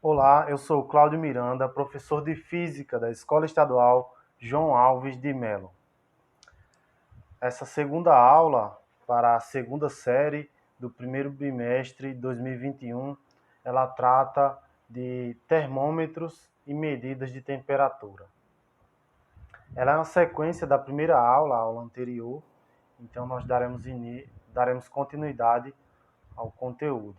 Olá, eu sou Cláudio Miranda, professor de Física da Escola Estadual João Alves de Melo. Essa segunda aula para a segunda série do primeiro bimestre 2021, ela trata de termômetros e medidas de temperatura. Ela é uma sequência da primeira aula, a aula anterior, então nós daremos continuidade ao conteúdo.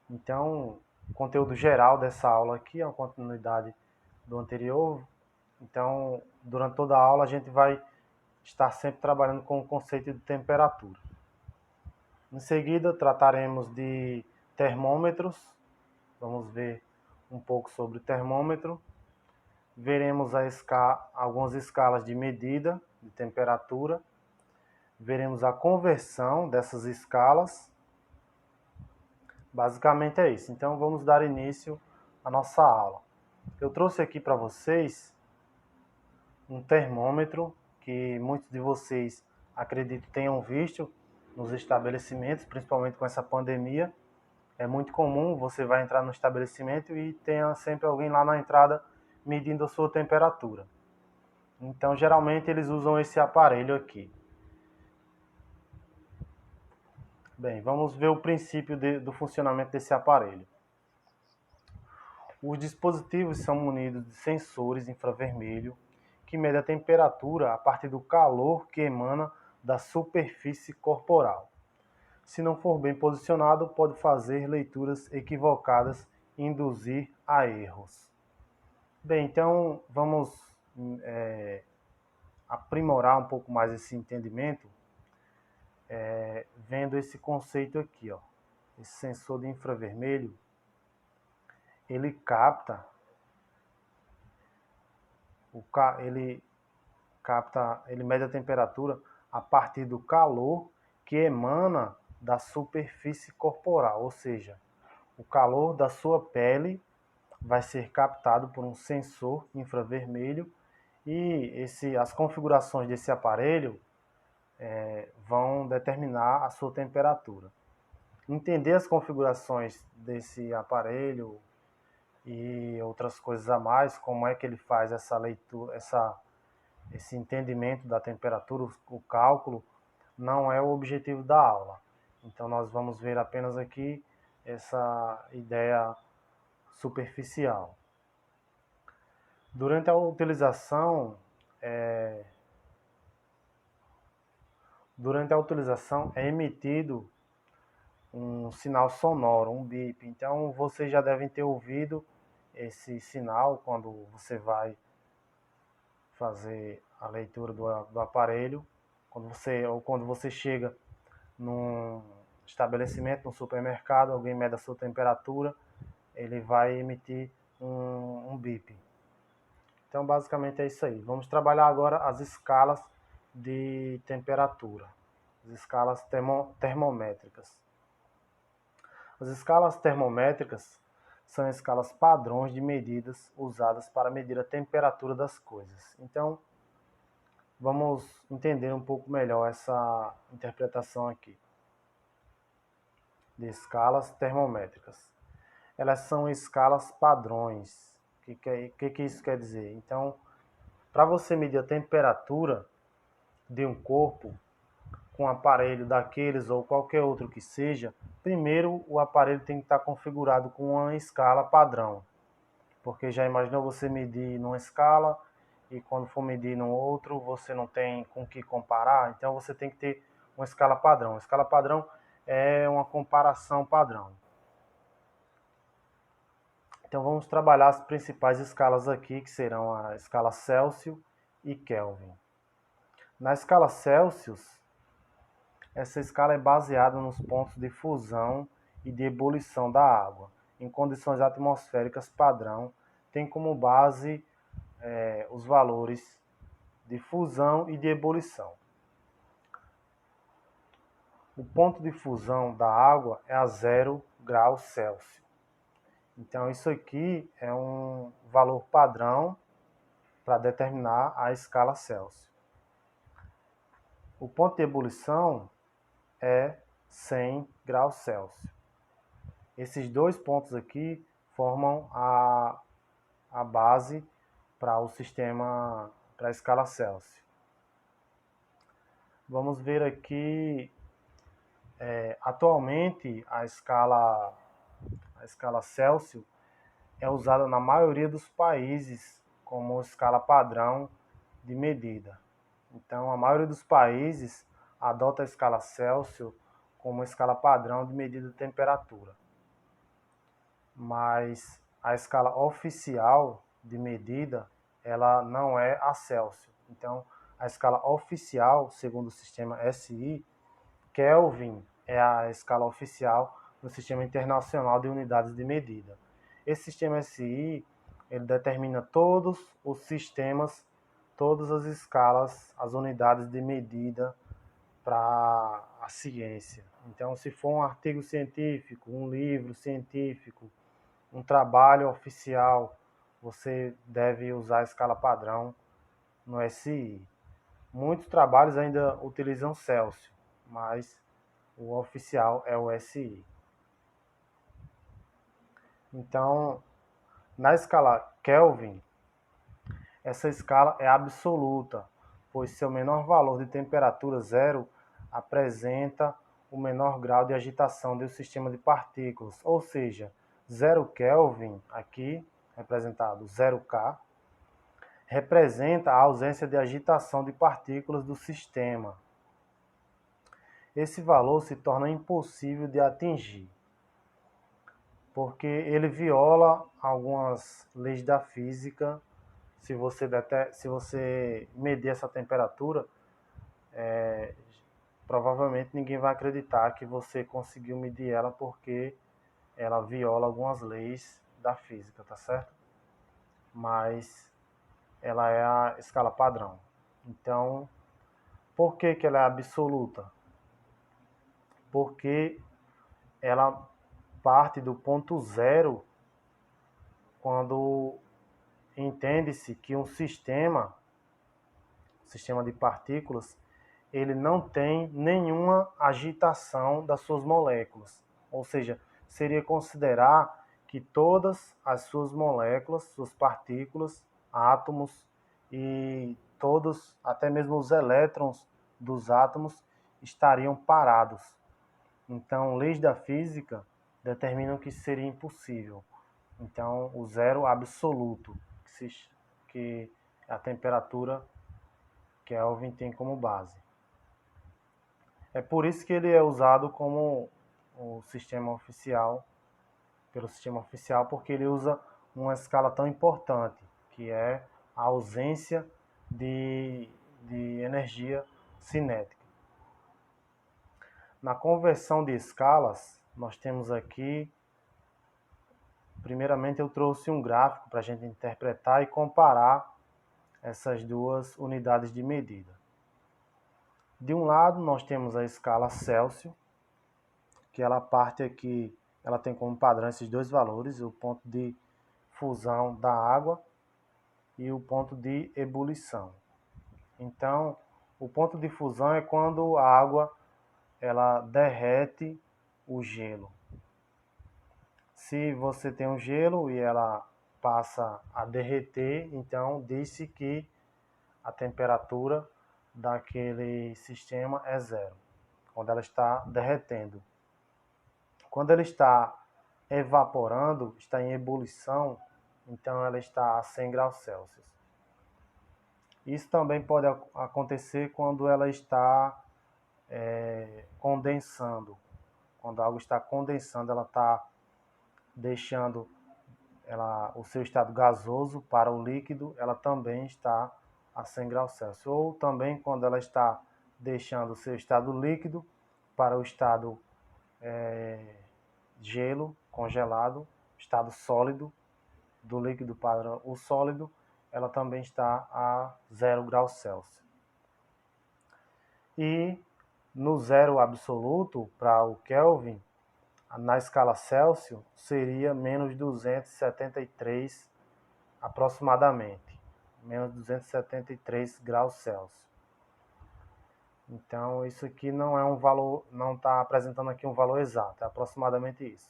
Então, o conteúdo geral dessa aula aqui é uma continuidade do anterior. Então, durante toda a aula, a gente vai estar sempre trabalhando com o conceito de temperatura. Em seguida, trataremos de termômetros. Vamos ver um pouco sobre termômetro. Veremos algumas escalas de medida de temperatura. Veremos a conversão dessas escalas. Basicamente é isso. Então, vamos dar início à nossa aula. Eu trouxe aqui para vocês um termômetro que muitos de vocês, acredito, tenham visto nos estabelecimentos, principalmente com essa pandemia. É muito comum, você vai entrar no estabelecimento e tenha sempre alguém lá na entrada medindo a sua temperatura. Então, geralmente, eles usam esse aparelho aqui. Bem, vamos ver o princípio do funcionamento desse aparelho. Os dispositivos são munidos de sensores infravermelho que medem a temperatura a partir do calor que emana da superfície corporal. Se não for bem posicionado, pode fazer leituras equivocadas e induzir a erros. Bem, então vamos aprimorar um pouco mais esse entendimento, vendo esse conceito aqui, ó. Esse sensor de infravermelho, ele capta, ele mede a temperatura a partir do calor que emana da superfície corporal, ou seja, o calor da sua pele vai ser captado por um sensor infravermelho e as configurações desse aparelho vão determinar a sua temperatura. Entender as configurações desse aparelho e outras coisas a mais, como é que ele faz essa leitura, esse entendimento da temperatura, o cálculo, não é o objetivo da aula. Então nós vamos ver apenas aqui essa ideia superficial. Durante a utilização, é emitido um sinal sonoro, um bip. Então vocês já devem ter ouvido esse sinal quando você vai fazer a leitura do aparelho, quando você chega num estabelecimento, num supermercado, alguém mede a sua temperatura, ele vai emitir um bip. Então, basicamente é isso aí. Vamos trabalhar agora as escalas de temperatura, as escalas termométricas. As escalas termométricas são escalas padrões de medidas usadas para medir a temperatura das coisas. Então, vamos entender um pouco melhor essa interpretação aqui de escalas termométricas. Elas são escalas padrões. O que isso quer dizer? Então, para você medir a temperatura de um corpo com um aparelho daqueles ou qualquer outro que seja, primeiro o aparelho tem que estar configurado com uma escala padrão. Porque já imaginou você medir numa escala e quando for medir num outro, você não tem com que comparar? Então você tem que ter uma escala padrão. A escala padrão é uma comparação padrão. Então vamos trabalhar as principais escalas aqui, que serão a escala Celsius e Kelvin. Na escala Celsius, essa escala é baseada nos pontos de fusão e de ebulição da água, em condições atmosféricas padrão, tem como base os valores de fusão e de ebulição. O ponto de fusão da água é a 0 graus Celsius. Então isso aqui é um valor padrão para determinar a escala Celsius. O ponto de ebulição é 100 graus Celsius. Esses dois pontos aqui formam a base para o sistema, para a escala Celsius. Vamos ver aqui, atualmente a escala Celsius é usada na maioria dos países como escala padrão de medida. Então, a maioria dos países adota a escala Celsius como escala padrão de medida de temperatura. Mas a escala oficial de medida, ela não é a Celsius. Então, a escala oficial, segundo o sistema SI, Kelvin é a escala oficial do Sistema Internacional de Unidades de Medida. Esse sistema SI, ele determina todos os sistemas, todas as escalas, as unidades de medida para a ciência. Então, se for um artigo científico, um livro científico, um trabalho oficial, você deve usar a escala padrão no SI. Muitos trabalhos ainda utilizam Celsius, mas o oficial é o SI. Então, na escala Kelvin, essa escala é absoluta, pois seu menor valor de temperatura zero apresenta o menor grau de agitação do sistema de partículas, ou seja, 0 Kelvin, aqui representado 0K, representa a ausência de agitação de partículas do sistema. Esse valor se torna impossível de atingir, porque ele viola algumas leis da física. Se você medir essa temperatura, provavelmente ninguém vai acreditar que você conseguiu medir ela, porque ela viola algumas leis da física, tá certo? Mas ela é a escala padrão. Então, por que ela é absoluta? Porque ela parte do ponto zero quando entende-se que um sistema de partículas, ele não tem nenhuma agitação das suas moléculas. Ou seja, seria considerar que todas as suas moléculas, suas partículas, átomos e todos, até mesmo os elétrons dos átomos, estariam parados. Então, leis da física determinam que seria impossível. Então, o zero absoluto, que a temperatura Kelvin tem como base. É por isso que ele é usado como o sistema oficial, pelo sistema oficial, porque ele usa uma escala tão importante, que é a ausência de energia cinética. Na conversão de escalas, nós temos aqui, primeiramente eu trouxe um gráfico para a gente interpretar e comparar essas duas unidades de medida. De um lado, nós temos a escala Celsius, que ela parte aqui, ela tem como padrão esses dois valores, o ponto de fusão da água e o ponto de ebulição. Então, o ponto de fusão é quando a água ela derrete o gelo. Se você tem um gelo e ela passa a derreter, então diz-se que a temperatura daquele sistema é zero, quando ela está derretendo. Quando ela está evaporando, está em ebulição, então ela está a 100 graus Celsius. Isso também pode acontecer quando ela está condensando. Quando a água está condensando, ela está deixando o seu estado gasoso para o líquido, ela também está a 100 graus Celsius. Ou também quando ela está deixando o seu estado líquido para o estado gelo, congelado, estado sólido, do líquido para o sólido, ela também está a 0 graus Celsius. E no zero absoluto, para o Kelvin, na escala Celsius, seria menos 273 aproximadamente, menos 273 graus Celsius. Então, isso aqui não é um valor, não está apresentando aqui um valor exato, é aproximadamente isso.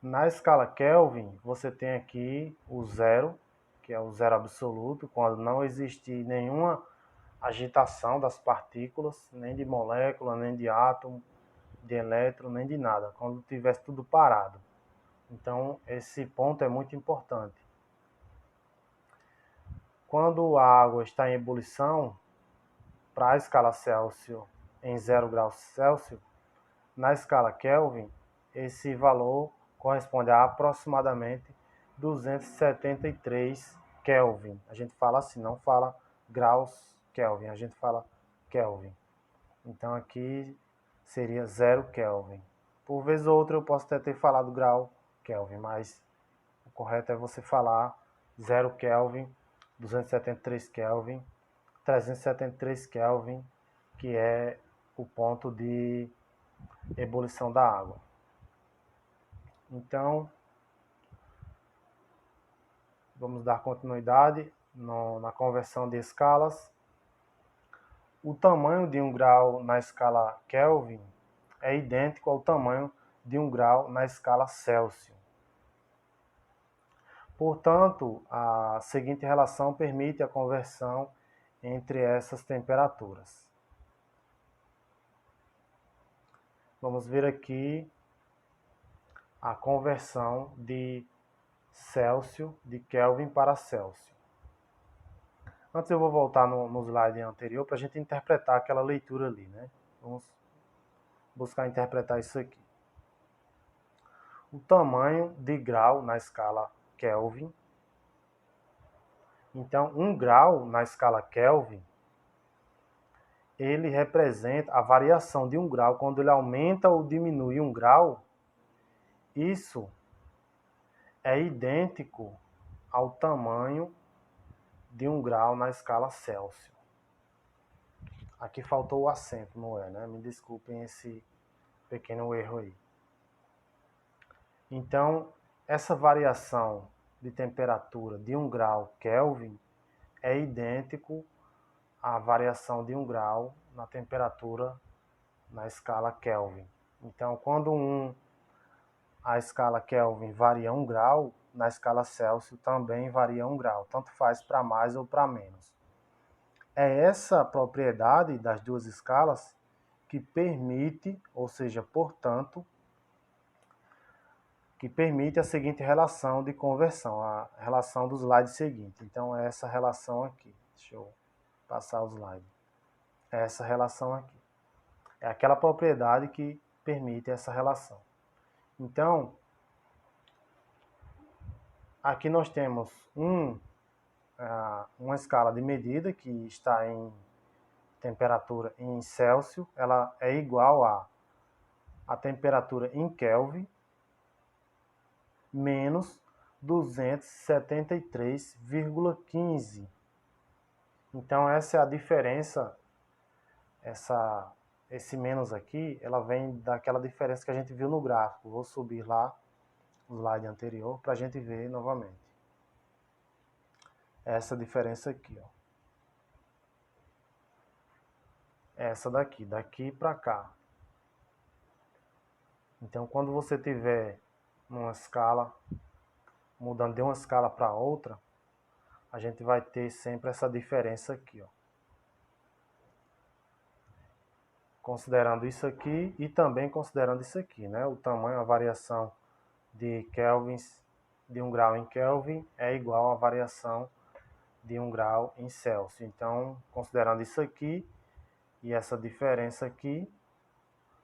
Na escala Kelvin, você tem aqui o zero, que é o zero absoluto, quando não existe nenhuma agitação das partículas, nem de molécula, nem de átomo, de elétron, nem de nada, quando tivesse tudo parado. Então, esse ponto é muito importante. Quando a água está em ebulição, para a escala Celsius em 0 graus Celsius, na escala Kelvin, esse valor corresponde a aproximadamente 273 Kelvin. A gente fala assim, não fala graus Kelvin, a gente fala Kelvin. Então aqui seria 0 Kelvin. Por vez ou outra eu posso até ter falado grau Kelvin, mas o correto é você falar 0 Kelvin, 273 Kelvin, 373 Kelvin, que é o ponto de ebulição da água. Então, vamos dar continuidade na conversão de escalas. O tamanho de 1 grau na escala Kelvin é idêntico ao tamanho de 1 grau na escala Celsius. Portanto, a seguinte relação permite a conversão entre essas temperaturas. Vamos ver aqui a conversão de Celsius, de Kelvin para Celsius. Antes eu vou voltar no slide anterior para a gente interpretar aquela leitura ali, né? Vamos buscar interpretar isso aqui. O tamanho de grau na escala Kelvin. Então, 1 grau na escala Kelvin, ele representa a variação de 1 grau. Quando ele aumenta ou diminui 1 grau, isso é idêntico ao tamanho de 1 grau na escala Celsius. Aqui faltou o acento, não é, né? Me desculpem esse pequeno erro aí. Então, essa variação de temperatura de 1 grau Kelvin é idêntico à variação de 1 grau na temperatura na escala Kelvin. Então, quando a escala Kelvin varia 1 grau, na escala Celsius também varia 1 grau, tanto faz para mais ou para menos. É essa propriedade das duas escalas que permite, ou seja, portanto, que permite a seguinte relação de conversão, a relação do slide seguinte. Então, é essa relação aqui. Deixa eu passar o slide. É essa relação aqui. É aquela propriedade que permite essa relação. Então, aqui nós temos uma escala de medida que está em temperatura em Celsius. Ela é igual a temperatura em Kelvin menos 273,15. Então, essa é a diferença, esse menos aqui, ela vem daquela diferença que a gente viu no gráfico. Vou subir lá, o slide anterior, para a gente ver novamente. Essa diferença aqui, ó. Essa daqui para cá. Então, quando você tiver numa escala, mudando de uma escala para outra, a gente vai ter sempre essa diferença aqui, ó. Considerando isso aqui e também considerando isso aqui, né? O tamanho, a variação de kelvins, de 1 grau em Kelvin é igual à variação de 1 grau em Celsius. Então, considerando isso aqui e essa diferença aqui,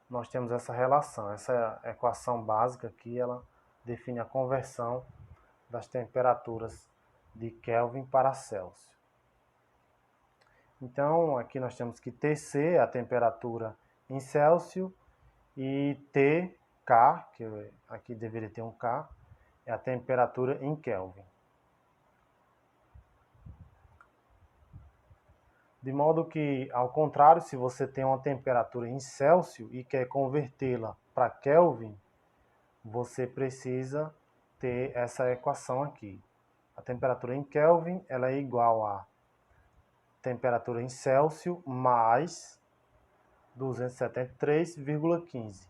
nós temos essa relação. Essa equação básica aqui, ela define a conversão das temperaturas de Kelvin para Celsius. Então, aqui nós temos que TC, a temperatura em Celsius, e TK, que aqui deveria ter um K, é a temperatura em Kelvin. De modo que, ao contrário, se você tem uma temperatura em Celsius e quer convertê-la para Kelvin, você precisa ter essa equação aqui. A temperatura em Kelvin ela é igual a temperatura em Celsius mais 273,15.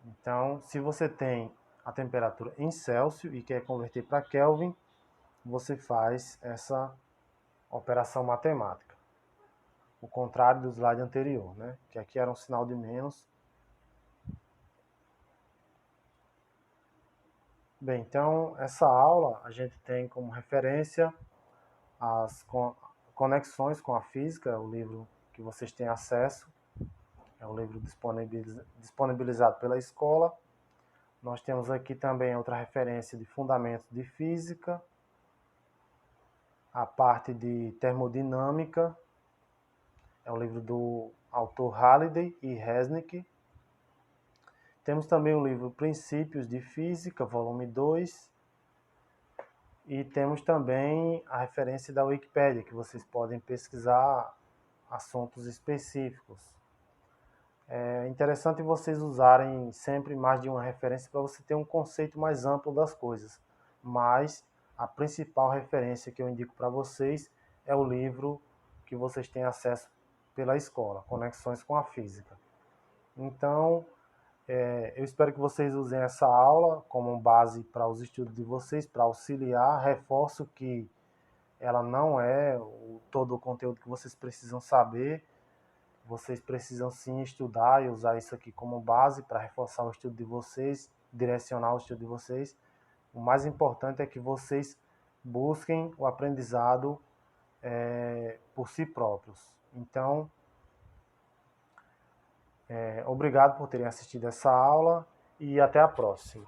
Então, se você tem a temperatura em Celsius e quer converter para Kelvin, você faz essa operação matemática. O contrário do slide anterior, né? Que aqui era um sinal de menos. Bem, então essa aula a gente tem como referência as conexões com a física, o livro que vocês têm acesso, é um livro disponibilizado pela escola. Nós temos aqui também outra referência de fundamentos de física, a parte de termodinâmica, é o livro do autor Halliday e Resnick. Temos também o livro Princípios de Física, volume 2. E temos também a referência da Wikipédia, que vocês podem pesquisar assuntos específicos. É interessante vocês usarem sempre mais de uma referência para você ter um conceito mais amplo das coisas. Mas a principal referência que eu indico para vocês é o livro que vocês têm acesso pela escola, Conexões com a Física. Então, eu espero que vocês usem essa aula como base para os estudos de vocês, para auxiliar. Reforço que ela não é todo o conteúdo que vocês precisam saber. Vocês precisam sim estudar e usar isso aqui como base para reforçar o estudo de vocês, direcionar o estudo de vocês. O mais importante é que vocês busquem o aprendizado por si próprios. Então, obrigado por terem assistido essa aula e até a próxima.